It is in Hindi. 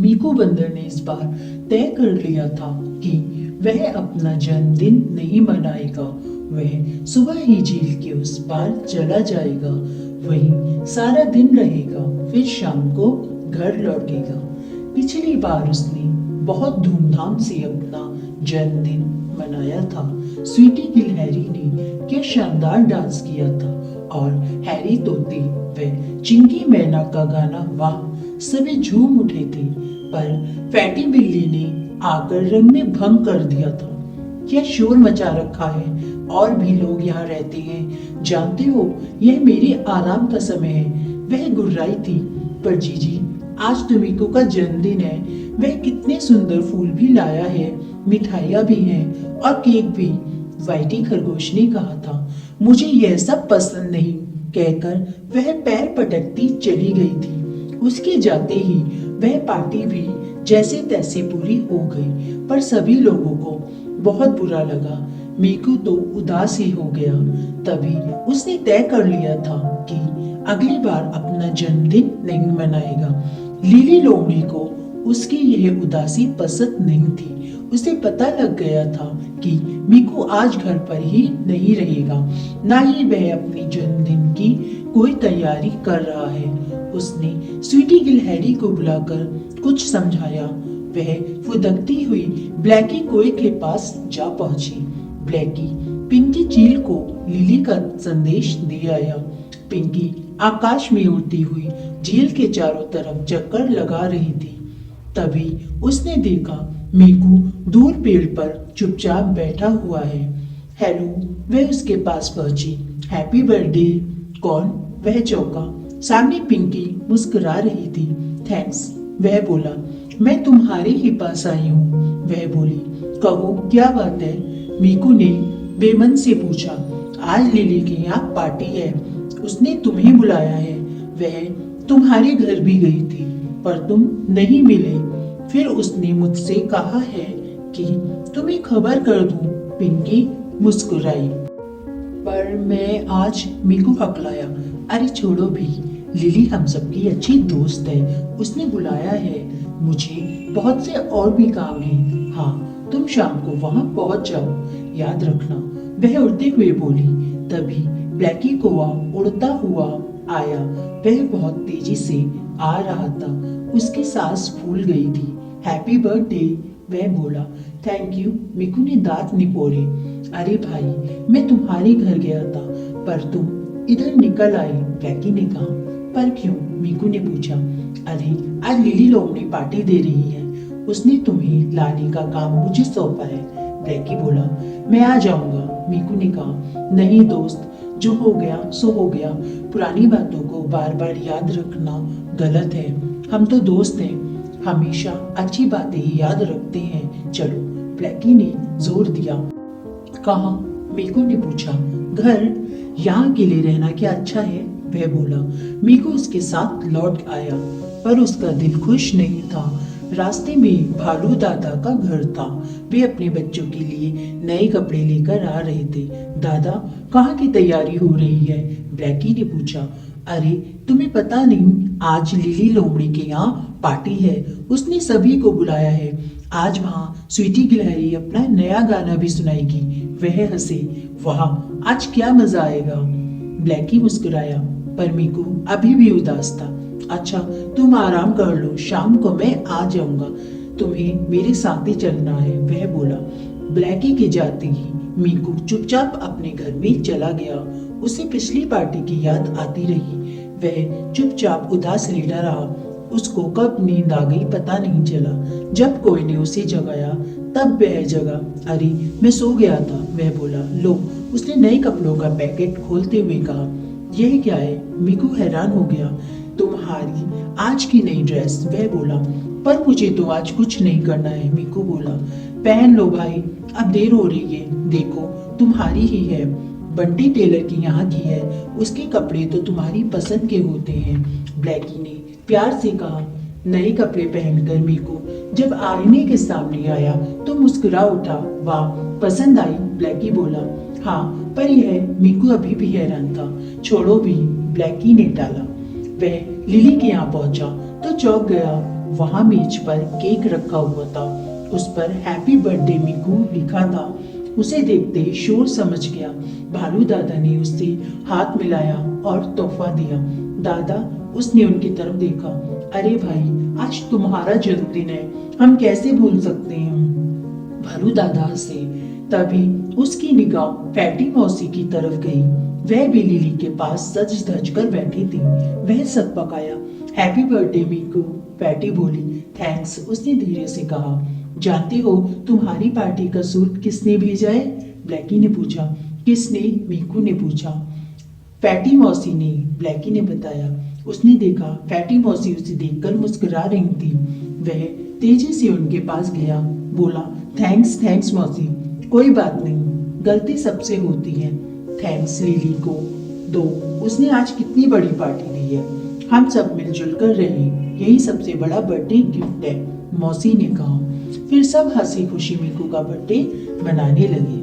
मीकू बंदर ने इस बार तय कर लिया था कि वह अपना जन्मदिन नहीं मनाएगा। वह सुबह ही झील के उस पार चला जाएगा, वहीं सारा दिन रहेगा, फिर शाम को घर लौटेगा। पिछली बार उसने बहुत धूमधाम से अपना जन्मदिन मनाया था। स्वीटी गिलहरी ने क्या शानदार डांस किया था और हैरी तोते व चिंकी मैना का गाना वाह, सभी झूम उठे थे। पर फैटी बिल्ली ने आकर रंग में भंग कर दिया था। क्या शोर मचा रखा है, और भी लोग यहाँ रहते हैं, जानते हो यह मेरे आराम का समय है। वह गुर्राई थी। पर जीजी, आज तो मीकू का जन्मदिन है, वह कितने सुंदर फूल भी लाया है, मिठाइयाँ भी हैं और केक भी। वाइटी खरगोश ने कहा था, मुझे यह सब पसंद नहीं, कहकर वह पैर पटकती चली गई थी। उसके जाते ही वह पार्टी भी जैसे तैसे पूरी हो गई, पर सभी लोगों को बहुत बुरा लगा। मीकू तो उदास ही हो गया। तभी उसने तय कर लिया था कि अगली बार अपना जन्मदिन नहीं मनाएगा। लिली लोमड़ी को उसकी यह उदासी पसंद नहीं थी। उसे पता लग गया था कि मीकू आज घर पर ही नहीं रहेगा, ना ही वह अपने जन्मदिन की कोई तैयारी कर रहा है। उसने स्वीटी गिलहरी को बुलाकर कुछ समझाया। वह फुदकती हुई ब्लैकी कोए के पास जा पहुंची। ब्लैकी पिंकी चील को लिली का संदेश दे आया। पिंकी आकाश में उड़ती हुई झील के चारों तरफ चक्कर लगा रही थी। तभी उसने देखा मीकू दूर पेड़ पर चुपचाप बैठा हुआ है। हेलो, वह उसके पास पहुंची। Happy birthday. कौन? वह चौंका। सामने पिंकी मुस्कुरा रही थी। थैंक्स, वह बोला। मैं तुम्हारे ही पास आई हूँ, वह बोली। कहो, क्या बात है? मीकू ने बेमन से पूछा। आज लिली के यहाँ पार्टी है, उसने तुम्हें बुलाया है। वह तुम्हारे घर भी गई थी, पर तुम नहीं मिले। फिर उसने मुझसे कहा है कि तुम्हें खबर कर दूं। पिंकी मुस्कुराई। पर मैं आज, मीकू हकलाया। अरे छोड़ो भी, लिली हम सबकी अच्छी दोस्त है, उसने बुलाया है। मुझे बहुत से और भी काम है। हाँ, तुम शाम को वहाँ पहुँच जाओ, याद रखना, वह उड़ते हुए बोली। तभी ब्लैकी कौवा उड़ता हुआ आया। वह बहुत तेजी से आ रहा था। उसकी सांस फूल गई थी। हैप्पी बर्थडे, वह बोला। थैंक यू, मीकू ने दांत निपोरे। अरे भाई, मैं तुम्हारे घर गया था, पर तुम इधर निकल आई, ब्लैकी ने कहा। पर क्यों? मीकू ने पूछा। अरे आज लिली लोमड़ी पार्टी दे रही है, उसने तुम्हें लाने का काम मुझे सौंपा है, ब्लैकी बोला। मैं आ जाऊंगा, मीकू ने कहा। नहीं दोस्त, जो हो गया सो हो गया। पुरानी बातों को बार बार याद रखना गलत है। हम तो दोस्त हैं, हमेशा अच्छी बातें ही याद रखते हैं। चलो, ब्लैकी ने जोर दिया। कहाँ? मीकू ने पूछा। घर? यहाँ अकेले रहना क्या अच्छा है, वह बोला। मीकू उसके साथ लौट आया, पर उसका दिल खुश नहीं था। रास्ते में भालू दादा का घर था। वे अपने बच्चों के लिए नए कपड़े लेकर आ रहे थे। दादा, कहाँ की तैयारी हो रही है, ब्लैकी ने पूछा। अरे तुम्हें पता नहीं, आज लिली लोमड़ी के यहाँ पार्टी है, उसने सभी को बुलाया है। आज वहाँ स्वीटी गिलहरी अपना नया गाना भी सुनाएगी। वह हंसे। वाह, आज क्या मजा आएगा। ब्लैकी मुस्कुराया, पर मीकू अभी भी उदास था। अच्छा, तुम आराम कर लो, शाम को मैं आ जाऊंगा, तुम्हें मेरे साथ ही चलना है, वह बोला। ब्लैकी के जाते ही मीकू चुपचाप अपने घर में चला गया। उसे पिछली पार्टी की याद आती रही। वह चुपचाप उदास लेटा रहा। उसको कब नींद आ गई पता नहीं चला। जब कोई ने उसे जगाया तब वह जगा। अरे मैं सो गया था, वह बोला। लो, उसने नए कपड़ों का पैकेट खोलते हुए कहा। यह क्या है? मीकू हैरान हो गया। तुम्हारी आज की नई ड्रेस, वह बोला। पर मुझे तो आज कुछ नहीं करना है, मीकू बोला। पहन लो भाई, अब देर हो रही है। देखो, तुम्हारी ही है, बंटी टेलर की यहाँ की है, उसके कपड़े तो तुम्हारी पसंद के होते हैं, ब्लैकी ने प्यार से कहा। नए कपड़े पहनकर मीकू जब आईने के सामने आया तो मुस्कुरा उठा। वाह, पसंद आई, ब्लैकी बोला। हाँ, पर यह, मीकू अभी भी हैरान था। छोड़ो भी, ब्लैकी ने टाला। वह लिली के यहाँ पहुंचा तो चौंक गया। वहाँ मेज पर केक रखा हुआ था। उस पर हैप्पी बर्थडे मीकू लिखा था। उसे देखते ही शोर समझ गया। भालू दादा ने उससे हाथ मिलाया और तोहफा दिया। दादा, उसने उनकी तरफ देखा। अरे भाई, आज तुम्हारा जन्मदिन है, हम कैसे भूल सकते हैं। भालू दादा हंसे। तभी उसकी निगाह फैटी मौसी की तरफ गई। वह भी लिली के पास सज धज कर बैठी थी। वह सब पकाया। हैप्पी बर्थडे मीकू, फैटी बोली। थैंक्स, उसने धीरे से कहा। जानते हो तुम्हारी पार्टी का सूट किसने भेजा है? ब्लैकी ने पूछा। किसने? मीकू ने पूछा। फैटी मौसी ने, ब्लैकी ने बताया। उसने देखा फैटी मौसी उसे देखकर मुस्कुरा रही थी। वह तेजी से उनके पास गया, बोला, थैंक्स थैंक्स मौसी, कोई बात नहीं, गलती सबसे होती है। थैंक्स लिली को दो, उसने आज कितनी बड़ी पार्टी दी है। हम सब मिलजुल कर रहे, यही सबसे बड़ा बर्थडे गिफ्ट है, मौसी ने कहा। फिर सब हंसी खुशी मीकू का बर्थडे मनाने लगे।